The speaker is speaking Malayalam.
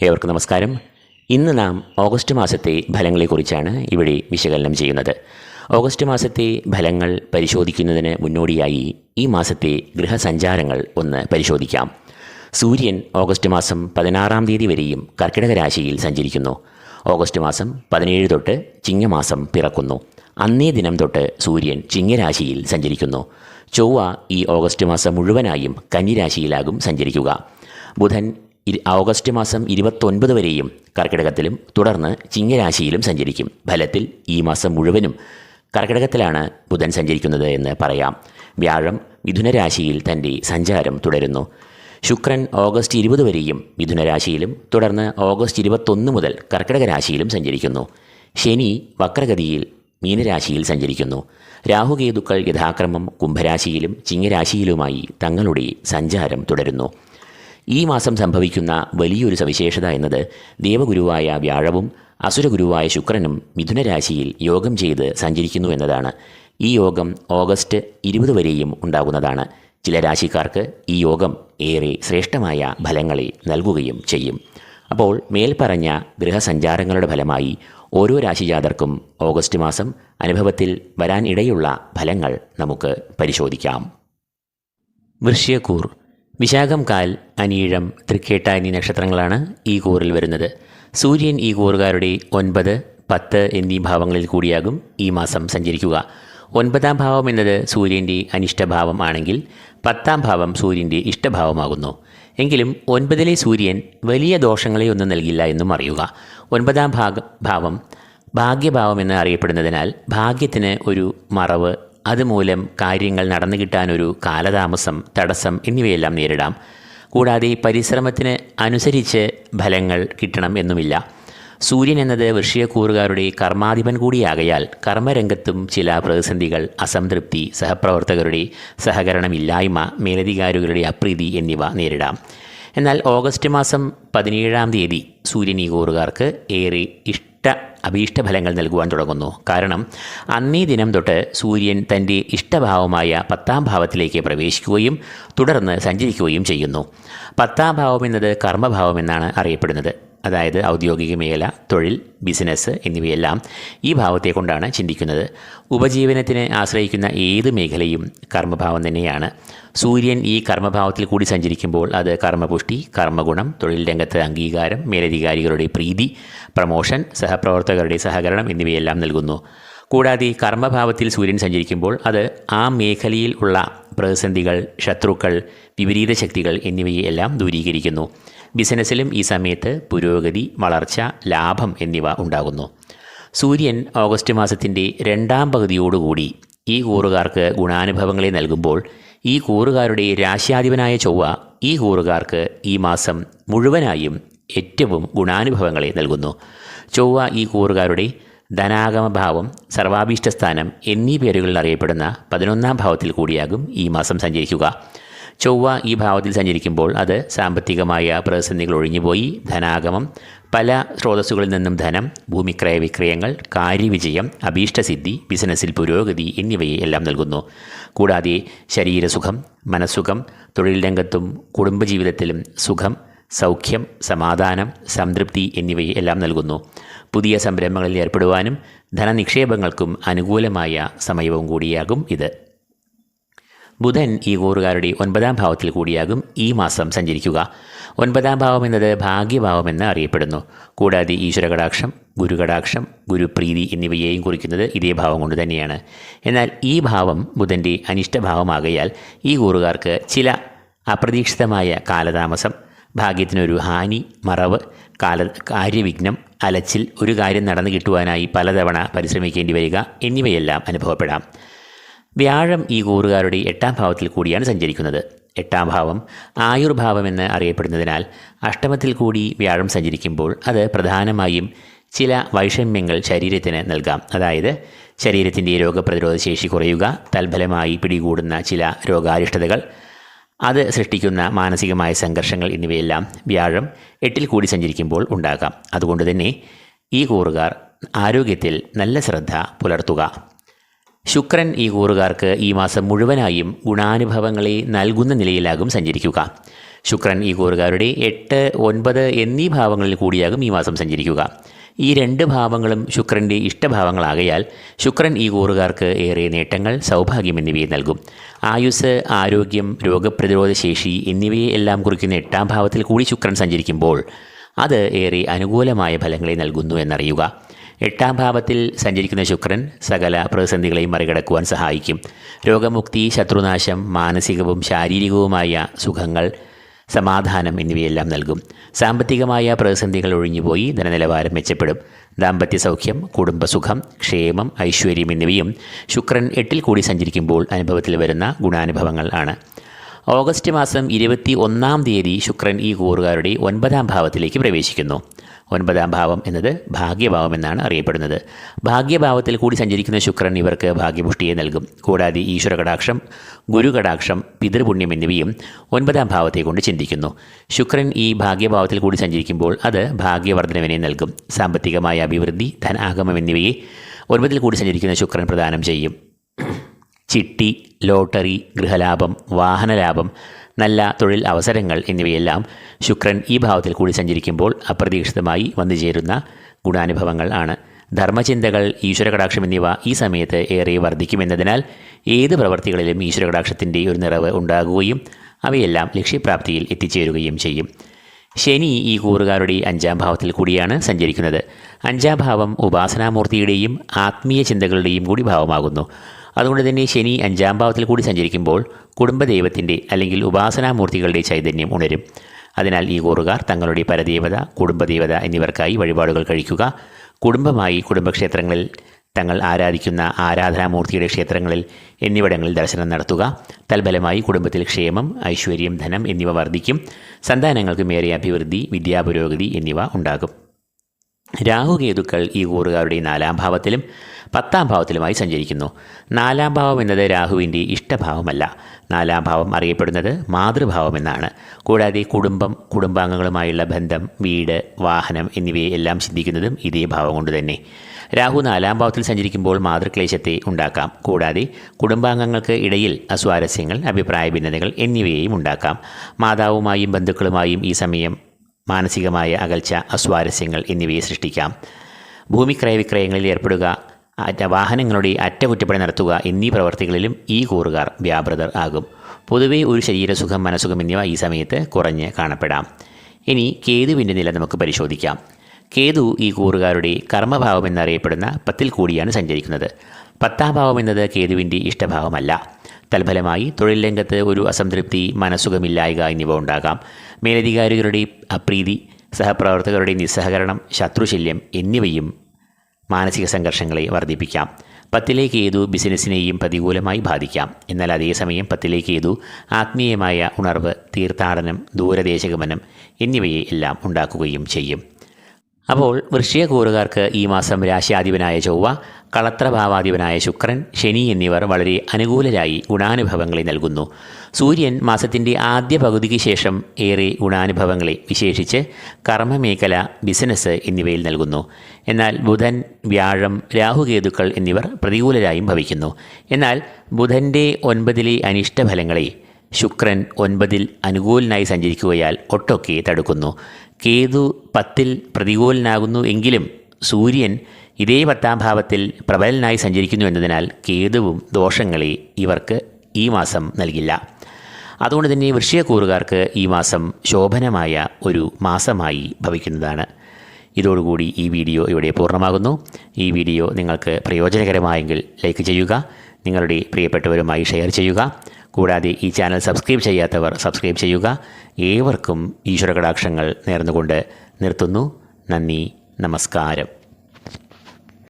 ഏവർക്കും നമസ്കാരം. ഇന്ന് നാം ഓഗസ്റ്റ് മാസത്തെ ഫലങ്ങളെക്കുറിച്ചാണ് ഇവിടെ വിശകലനം ചെയ്യുന്നത്. ഓഗസ്റ്റ് മാസത്തെ ഫലങ്ങൾ പരിശോധിക്കുന്നതിന് മുന്നോടിയായി ഈ മാസത്തെ ഗ്രഹസഞ്ചാരങ്ങൾ ഒന്ന് പരിശോധിക്കാം. സൂര്യൻ ഓഗസ്റ്റ് മാസം 16-ാം തീയതി വരെയും കർക്കിടക രാശിയിൽ സഞ്ചരിക്കുന്നു. ഓഗസ്റ്റ് മാസം 17 തൊട്ട് ചിങ്ങമാസം പിറക്കുന്നു. അന്നേ ദിനം തൊട്ട് സൂര്യൻ ചിങ്ങരാശിയിൽ സഞ്ചരിക്കുന്നു. ചൊവ്വ ഈ ഓഗസ്റ്റ് മാസം മുഴുവനായും കന്നിരാശിയിലാകും സഞ്ചരിക്കുക. ബുധൻ ഓഗസ്റ്റ് മാസം 29 വരെയും കർക്കിടകത്തിലും തുടർന്ന് ചിങ്ങരാശിയിലും സഞ്ചരിക്കും. ഫലത്തിൽ ഈ മാസം മുഴുവനും കർക്കിടകത്തിലാണ് ബുധൻ സഞ്ചരിക്കുന്നത് എന്ന് പറയാം. വ്യാഴം മിഥുനരാശിയിൽ തൻ്റെ സഞ്ചാരം തുടരുന്നു. ശുക്രൻ ഓഗസ്റ്റ് 20 വരെയും മിഥുനരാശിയിലും തുടർന്ന് ഓഗസ്റ്റ് 21 മുതൽ കർക്കിടക രാശിയിലും സഞ്ചരിക്കുന്നു. ശനി വക്രഗതിയിൽ മീനരാശിയിൽ സഞ്ചരിക്കുന്നു. രാഹുകേതുക്കൾ യഥാക്രമം കുംഭരാശിയിലും ചിങ്ങരാശിയിലുമായി തങ്ങളുടെ സഞ്ചാരം തുടരുന്നു. ഈ മാസം സംഭവിക്കുന്ന വലിയൊരു സവിശേഷത എന്നത് ദേവഗുരുവായ വ്യാഴവും അസുരഗുരുവായ ശുക്രനും മിഥുനരാശിയിൽ യോഗം ചെയ്ത് സഞ്ചരിക്കുന്നു എന്നതാണ്. ഈ യോഗം ഓഗസ്റ്റ് 20 വരെയും ഉണ്ടാകുന്നതാണ്. ചില രാശിക്കാർക്ക് ഈ യോഗം ഏറെ ശ്രേഷ്ഠമായ ഫലങ്ങളെ നൽകുകയും ചെയ്യും. അപ്പോൾ മേൽപ്പറഞ്ഞ ഗ്രഹസഞ്ചാരങ്ങളുടെ ഫലമായി ഓരോ രാശിജാതർക്കും ഓഗസ്റ്റ് മാസം അനുഭവത്തിൽ വരാൻ ഇടയുള്ള ഫലങ്ങൾ നമുക്ക് പരിശോധിക്കാം. വൃശ്യക്കൂർ, വിശാഖം, കാൽ, അനീഴം, തൃക്കേട്ട എന്നീ നക്ഷത്രങ്ങളാണ് ഈ കൂറിൽ വരുന്നത്. സൂര്യൻ ഈ കൂറുകാരുടെ 9, 10 എന്നീ ഭാവങ്ങളിൽ കൂടിയാകും ഈ മാസം സഞ്ചരിക്കുക. 9-ാം ഭാവം എന്നത് സൂര്യൻ്റെ അനിഷ്ടഭാവം ആണെങ്കിൽ 10-ാം ഭാവം സൂര്യൻ്റെ ഇഷ്ടഭാവമാകുന്നു. എങ്കിലും 9-ലെ സൂര്യൻ വലിയ ദോഷങ്ങളെയൊന്നും നൽകില്ല എന്നും അറിയുക. 9-ാം ഭാവം ഭാഗ്യഭാവം എന്ന് അറിയപ്പെടുന്നതിനാൽ ഭാഗ്യത്തിന് ഒരു മറവ്, അതുമൂലം കാര്യങ്ങൾ നടന്നു കിട്ടാനൊരു കാലതാമസം, തടസ്സം എന്നിവയെല്ലാം നേരിടാം. കൂടാതെ പരിശ്രമത്തിന് അനുസരിച്ച് ഫലങ്ങൾ കിട്ടണം എന്നുമില്ല. സൂര്യൻ എന്നത് വൃശ്ചികക്കൂറുകാരുടെ കർമാധിപൻ കൂടിയാകയാൽ കർമ്മരംഗത്തും ചില പ്രതിസന്ധികൾ, അസംതൃപ്തി, സഹപ്രവർത്തകരുടെ സഹകരണമില്ലായ്മ, മേലധികാരികളുടെ അപ്രീതി എന്നിവ നേരിടാം. എന്നാൽ ഓഗസ്റ്റ് മാസം 17-ാം തീയതി സൂര്യൻ ഈ കൂറുകാർക്ക് ഏറെ അഭീഷ്ടഫലങ്ങൾ നൽകുവാൻ തുടങ്ങുന്നു. കാരണം അന്നേ ദിനം തൊട്ട് സൂര്യൻ തൻ്റെ ഇഷ്ടഭാവമായ 10-ാം ഭാവത്തിലേക്ക് പ്രവേശിക്കുകയും തുടർന്ന് സഞ്ചരിക്കുകയും ചെയ്യുന്നു. 10-ാം ഭാവം എന്നത് കർമ്മഭാവം എന്നാണ് അറിയപ്പെടുന്നത്. അതായത് ഔദ്യോഗിക മേഖല, തൊഴിൽ, ബിസിനസ് എന്നിവയെല്ലാം ഈ ഭാവത്തെ കൊണ്ടാണ് ചിന്തിക്കുന്നത്. ഉപജീവനത്തിന് ആശ്രയിക്കുന്ന ഏത് മേഖലയും കർമ്മഭാവം തന്നെയാണ്. സൂര്യൻ ഈ കർമ്മഭാവത്തിൽ കൂടി സഞ്ചരിക്കുമ്പോൾ അത് കർമ്മപുഷ്ടി, കർമ്മഗുണം, തൊഴിൽ രംഗത്ത് അംഗീകാരം, മേലധികാരികളുടെ പ്രീതി, പ്രമോഷൻ, സഹപ്രവർത്തകരുടെ സഹകരണം എന്നിവയെല്ലാം നൽകുന്നു. കൂടാതെ കർമ്മഭാവത്തിൽ സൂര്യൻ സഞ്ചരിക്കുമ്പോൾ അത് ആ മേഖലയിൽ ഉള്ള പ്രതിസന്ധികൾ, ശത്രുക്കൾ, വിപരീത ശക്തികൾ എന്നിവയെല്ലാം ദൂരീകരിക്കുന്നു. ബിസിനസ്സിലും ഈ സമയത്ത് പുരോഗതി, വളർച്ച, ലാഭം എന്നിവ ഉണ്ടാകുന്നു. സൂര്യൻ ഓഗസ്റ്റ് മാസത്തിൻ്റെ 2-ാം പകുതിയോടുകൂടി ഈ കൂറുകാർക്ക് ഗുണാനുഭവങ്ങളെ നൽകുമ്പോൾ ഈ കൂറുകാരുടെ രാശ്യാധിപനായ ചൊവ്വ ഈ കൂറുകാർക്ക് ഈ മാസം മുഴുവനായും ഏറ്റവും ഗുണാനുഭവങ്ങളെ നൽകുന്നു. ചൊവ്വ ഈ കൂറുകാരുടെ ധനാഗമഭാവം, സർവാഭീഷ്ടസ്ഥാനം എന്നീ പേരുകളിൽ അറിയപ്പെടുന്ന 11-ാം ഭാവത്തിൽ കൂടിയാകും ഈ മാസം സഞ്ചരിക്കുക. ചൊവ്വ ഈ ഭാവത്തിൽ സഞ്ചരിക്കുമ്പോൾ അത് സാമ്പത്തികമായ പ്രതിസന്ധികൾ ഒഴിഞ്ഞുപോയി ധനാഗമം, പല സ്രോതസ്സുകളിൽ നിന്നും ധനം, ഭൂമിക്രയ വിക്രയങ്ങൾ, കാര്യവിജയം, അഭീഷ്ടസിദ്ധി, ബിസിനസ്സിൽ പുരോഗതി എന്നിവയെ എല്ലാം നൽകുന്നു. കൂടാതെ ശരീരസുഖം, മനസ്സുഖം, തൊഴിൽ രംഗത്തും കുടുംബജീവിതത്തിലും സുഖം, സൗഖ്യം, സമാധാനം, സംതൃപ്തി എന്നിവയെ എല്ലാം നൽകുന്നു. പുതിയ സംരംഭങ്ങളിൽ ഏർപ്പെടുവാനും ധനനിക്ഷേപങ്ങൾക്കും അനുകൂലമായ സമയവും കൂടിയാകും ഇത്. ബുധൻ ഈ കൂറുകാരുടെ 9-ാം ഭാവത്തിൽ കൂടിയാകും ഈ മാസം സഞ്ചരിക്കുക. 9-ാം ഭാവം എന്നത് ഭാഗ്യഭാവമെന്ന് അറിയപ്പെടുന്നു. കൂടാതെ ഈശ്വരകടാക്ഷം, ഗുരുകടാക്ഷം, ഗുരുപ്രീതി എന്നിവയെയും കുറിക്കുന്നത് ഇതേ ഭാവം കൊണ്ട് തന്നെയാണ്. എന്നാൽ ഈ ഭാവം ബുധൻ്റെ അനിഷ്ടഭാവമാകയാൽ ഈ കൂറുകാർക്ക് ചില അപ്രതീക്ഷിതമായ കാലതാമസം, ഭാഗ്യത്തിനൊരു ഹാനി, മറവ്, കാര്യവിഘ്നം, അലച്ചിൽ, ഒരു കാര്യം നടന്നു കിട്ടുവാനായി പലതവണ പരിശ്രമിക്കേണ്ടി വരിക എന്നിവയെല്ലാം അനുഭവപ്പെടാം. വ്യാഴം ഈ കൂറുകാരുടെ 8-ാം ഭാവത്തിൽ കൂടിയാണ് സഞ്ചരിക്കുന്നത്. 8-ാം ഭാവം ആയുർഭാവമെന്ന് അറിയപ്പെടുന്നതിനാൽ അഷ്ടമത്തിൽ കൂടി വ്യാഴം സഞ്ചരിക്കുമ്പോൾ അത് പ്രധാനമായും ചില വൈഷമ്യങ്ങൾ ശരീരത്തിന് നൽകാം. അതായത് ശരീരത്തിൻ്റെ രോഗപ്രതിരോധ ശേഷി കുറയുക, തൽഫലമായി പിടികൂടുന്ന ചില രോഗാരിഷ്ടതകൾ, അത് സൃഷ്ടിക്കുന്ന മാനസികമായ സംഘർഷങ്ങൾ എന്നിവയെല്ലാം വ്യാഴം 8-ൽ കൂടി സഞ്ചരിക്കുമ്പോൾ ഉണ്ടാകാം. അതുകൊണ്ട് തന്നെ ഈ കൂറുകാർ ആരോഗ്യത്തിൽ നല്ല ശ്രദ്ധ പുലർത്തുക. ശുക്രൻ ഈ കൂറുകാർക്ക് ഈ മാസം മുഴുവനായും ഗുണാനുഭവങ്ങളെ നൽകുന്ന നിലയിലാകും സഞ്ചരിക്കുക. ശുക്രൻ ഈ കൂറുകാരുടെ 8, 9 എന്നീ ഭാവങ്ങളിൽ കൂടിയാകും ഈ മാസം സഞ്ചരിക്കുക. ഈ 2 ഭാവങ്ങളും ശുക്രൻ്റെ ഇഷ്ടഭാവങ്ങളാകയാൽ ശുക്രൻ ഈ കൂറുകാർക്ക് ഏറെ നേട്ടങ്ങൾ, സൗഭാഗ്യം എന്നിവയെ നൽകും. ആയുസ്, ആരോഗ്യം, രോഗപ്രതിരോധ ശേഷി എന്നിവയെ എല്ലാം കുറിക്കുന്ന 8ാം ഭാവത്തിൽ കൂടി ശുക്രൻ സഞ്ചരിക്കുമ്പോൾ അത് ഏറെ അനുകൂലമായ ഫലങ്ങളെ നൽകുന്നു എന്നറിയുക. 8ാം ഭാവത്തിൽ സഞ്ചരിക്കുന്ന ശുക്രൻ സകല പ്രതിസന്ധികളെയും മറികടക്കുവാൻ സഹായിക്കും. രോഗമുക്തി, ശത്രുനാശം, മാനസികവും ശാരീരികവുമായ സുഖങ്ങൾ, സമാധാനം എന്നിവയെല്ലാം നൽകും. സാമ്പത്തികമായ പ്രതിസന്ധികൾ ഒഴിഞ്ഞുപോയി ധനനിലവാരം മെച്ചപ്പെടും. ദാമ്പത്യ സൗഖ്യം, കുടുംബസുഖം, ക്ഷേമം, ഐശ്വര്യം എന്നിവയും ശുക്രൻ 8ൽ കൂടി സഞ്ചരിക്കുമ്പോൾ അനുഭവത്തിൽ വരുന്ന ഗുണാനുഭവങ്ങൾ ആണ്. ഓഗസ്റ്റ് മാസം 21-ാം തീയതി ശുക്രൻ ഈ കൂറുകാരുടെ 9ാം ഭാവത്തിലേക്ക് പ്രവേശിക്കുന്നു. 9ാം ഭാവം എന്നത് ഭാഗ്യഭാവം എന്നാണ് അറിയപ്പെടുന്നത്. ഭാഗ്യഭാവത്തിൽ കൂടി സഞ്ചരിക്കുന്ന ശുക്രൻ ഇവർക്ക് ഭാഗ്യപുഷ്ടിയെ നൽകും. കൂടാതെ ഈശ്വര കടാക്ഷം, ഗുരു കടാക്ഷം, പിതൃപുണ്യം എന്നിവയും 9ാം ഭാവത്തെ കൊണ്ട് ചിന്തിക്കുന്നു. ശുക്രൻ ഈ ഭാഗ്യഭാവത്തിൽ കൂടി സഞ്ചരിക്കുമ്പോൾ അത് ഭാഗ്യവർദ്ധനവിനെ നൽകും. സാമ്പത്തികമായ അഭിവൃദ്ധി, ധനാഗമം എന്നിവയെ 9ൽ കൂടി സഞ്ചരിക്കുന്ന ശുക്രൻ പ്രദാനം ചെയ്യും. ചിട്ടി, ലോട്ടറി, ഗൃഹലാഭം, വാഹനലാഭം, നല്ല തൊഴിൽ അവസരങ്ങൾ എന്നിവയെല്ലാം ശുക്രൻ ഈ ഭാവത്തിൽ കൂടി സഞ്ചരിക്കുമ്പോൾ അപ്രതീക്ഷിതമായി വന്നുചേരുന്ന ഗുണാനുഭവങ്ങൾ ആണ്. ധർമ്മചിന്തകൾ, ഈശ്വരകടാക്ഷം എന്നിവ ഈ സമയത്ത് ഏറെ വർദ്ധിക്കുമെന്നതിനാൽ ഏത് പ്രവർത്തികളിലും ഈശ്വരകടാക്ഷത്തിൻ്റെ ഒരു നിറവ് ഉണ്ടാകുകയും അവയെല്ലാം ലക്ഷ്യപ്രാപ്തിയിൽ എത്തിച്ചേരുകയും ചെയ്യും. ശനി ഈ കൂറുകാരുടെ 5ാം ഭാവത്തിൽ കൂടിയാണ് സഞ്ചരിക്കുന്നത്. 5ാം ഭാവം ഉപാസനാമൂർത്തിയുടെയും ആത്മീയ ചിന്തകളുടെയും കൂടി ഭാവമാകുന്നു. അതുകൊണ്ട് തന്നെ ശനി 5ാം ഭാവത്തിൽ കൂടി സഞ്ചരിക്കുമ്പോൾ കുടുംബദൈവത്തിൻ്റെ അല്ലെങ്കിൽ ഉപാസനാമൂർത്തികളുടെ ചൈതന്യം ഉണരും. അതിനാൽ ഈ കൂറുകാർ തങ്ങളുടെ പരദേവത, കുടുംബദേവത എന്നിവർക്കായി വഴിപാടുകൾ കഴിക്കുക. കുടുംബമായി കുടുംബക്ഷേത്രങ്ങളിൽ, തങ്ങൾ ആരാധിക്കുന്ന ആരാധനാമൂർത്തിയുടെ ക്ഷേത്രങ്ങളിൽ എന്നിവിടങ്ങളിൽ ദർശനം നടത്തുക. തൽഫലമായി കുടുംബത്തിൽ ക്ഷേമം, ഐശ്വര്യം, ധനം എന്നിവ വർദ്ധിക്കും. സന്താനങ്ങൾക്ക് മേറെ അഭിവൃദ്ധി, വിദ്യാപുരോഗതി എന്നിവ ഉണ്ടാകും. രാഹുകേതുക്കൾ ഈ കൂറുകാരുടെ 4ാം ഭാവത്തിലും 10ാം ഭാവത്തിലുമായി സഞ്ചരിക്കുന്നു. 4ാം ഭാവം എന്നത് രാഹുവിൻ്റെ ഇഷ്ടഭാവമല്ല. 4ാം ഭാവം അറിയപ്പെടുന്നത് മാതൃഭാവം എന്നാണ്. കൂടാതെ കുടുംബം, കുടുംബാംഗങ്ങളുമായുള്ള ബന്ധം, വീട്, വാഹനം എന്നിവയെ എല്ലാം ചിന്തിക്കുന്നതും ഇതേ ഭാവം കൊണ്ട് തന്നെ. രാഹു 4ാം ഭാവത്തിൽ സഞ്ചരിക്കുമ്പോൾ മാതൃക്ലേശത്തെ ഉണ്ടാക്കാം. കൂടാതെ കുടുംബാംഗങ്ങൾക്ക് ഇടയിൽ അസ്വാരസ്യങ്ങൾ, അഭിപ്രായ ഭിന്നതകൾ എന്നിവയെയും ഉണ്ടാക്കാം. മാതാവുമായും ബന്ധുക്കളുമായും ഈ സമയം മാനസികമായ അകൽച്ച, അസ്വാരസ്യങ്ങൾ എന്നിവയെ സൃഷ്ടിക്കാം. ഭൂമിക്രയവിക്രയങ്ങളിൽ ഏർപ്പെടുക, വാഹനങ്ങളുടെ അറ്റകുറ്റപ്പണി നടത്തുക എന്നീ പ്രവർത്തികളിലും ഈ കൂറുകാർ വ്യാപൃതർ ആകും. പൊതുവെ ഒരു ശരീരസുഖം, മനസുഖം എന്നിവ ഈ സമയത്ത് കുറഞ്ഞ് കാണപ്പെടാം. ഇനി കേതുവിൻ്റെ നില നമുക്ക് പരിശോധിക്കാം. കേതു ഈ കൂറുകാരുടെ കർമ്മഭാവം എന്നറിയപ്പെടുന്ന 10ൽ കൂടിയാണ് സഞ്ചരിക്കുന്നത്. 10ാം ഭാവം എന്നത് കേതുവിൻ്റെ ഇഷ്ടഭാവമല്ല. തൽഫലമായി തൊഴിൽ രംഗത്ത് ഒരു അസംതൃപ്തി, മനസുഖമില്ലായ്ക എന്നിവ ഉണ്ടാകാം. മേലധികാരികളുടെ അപ്രീതി, സഹപ്രവർത്തകരുടെ നിസ്സഹകരണം, ശത്രുശല്യം എന്നിവയും മാനസിക സംഘർഷങ്ങളെ വർദ്ധിപ്പിക്കാം. 10ലെ കേതു ബിസിനസ്സിനെയും പ്രതികൂലമായി ബാധിക്കാം. എന്നാൽ അതേസമയം 10ലെ കേതു ആത്മീയമായ ഉണർവ്, തീർത്ഥാടനം, ദൂരദേശഗമനം എന്നിവയെ എല്ലാം ഉണ്ടാക്കുകയും ചെയ്യും. അപ്പോൾ വൃശ്ചിക കൂറുകാർക്ക് ഈ മാസം രാശ്യാധിപനായ ചൊവ്വ, കളത്രഭാവാധിപനായ ശുക്രൻ, ശനി എന്നിവർ വളരെ അനുകൂലരായി ഗുണാനുഭവങ്ങളെ നൽകുന്നു. സൂര്യൻ മാസത്തിൻ്റെ ആദ്യ പകുതിക്ക് ശേഷം ഏറെ ഗുണാനുഭവങ്ങളെ വിശേഷിച്ച് കർമ്മമേഖല, ബിസിനസ് എന്നിവയിൽ നൽകുന്നു. എന്നാൽ ബുധൻ, വ്യാഴം, രാഹുകേതുക്കൾ എന്നിവർ പ്രതികൂലരായും ഭവിക്കുന്നു. എന്നാൽ ബുധൻ്റെ 9ലെ അനിഷ്ടഫലങ്ങളെ ശുക്രൻ 9ൽ അനുകൂലനായി സഞ്ചരിക്കുകയാൽ ഒട്ടൊക്കെ തടുക്കുന്നു. കേതു 10ൽ പ്രതികൂലനാകുന്നു എങ്കിലും സൂര്യൻ ഇതേ 10ാം ഭാവത്തിൽ പ്രബലനായി സഞ്ചരിക്കുന്നു എന്നതിനാൽ കേതുവും ദോഷങ്ങളെ ഇവർക്ക് ഈ മാസം നൽകില്ല. അതുകൊണ്ട് തന്നെ വൃശ്ചിക കൂറുകാർക്ക് ഈ മാസം ശോഭനമായ ഒരു മാസമായി ഭവിക്കുന്നതാണ്. ഇതോടുകൂടി ഈ വീഡിയോ ഇവിടെ പൂർണ്ണമാകുന്നു. ഈ വീഡിയോ നിങ്ങൾക്ക് പ്രയോജനകരമായെങ്കിൽ ലൈക്ക് ചെയ്യുക, നിങ്ങളുടെ പ്രിയപ്പെട്ടവരുമായി ഷെയർ ചെയ്യുക. കൂടാതെ ഈ ചാനൽ സബ്സ്ക്രൈബ് ചെയ്യാത്തവർ സബ്സ്ക്രൈബ് ചെയ്യുക. ഏവർക്കും ഈശ്വര കടാക്ഷങ്ങൾ നേർന്നുകൊണ്ട് നിർത്തുന്നു. നന്ദി, നമസ്കാരം.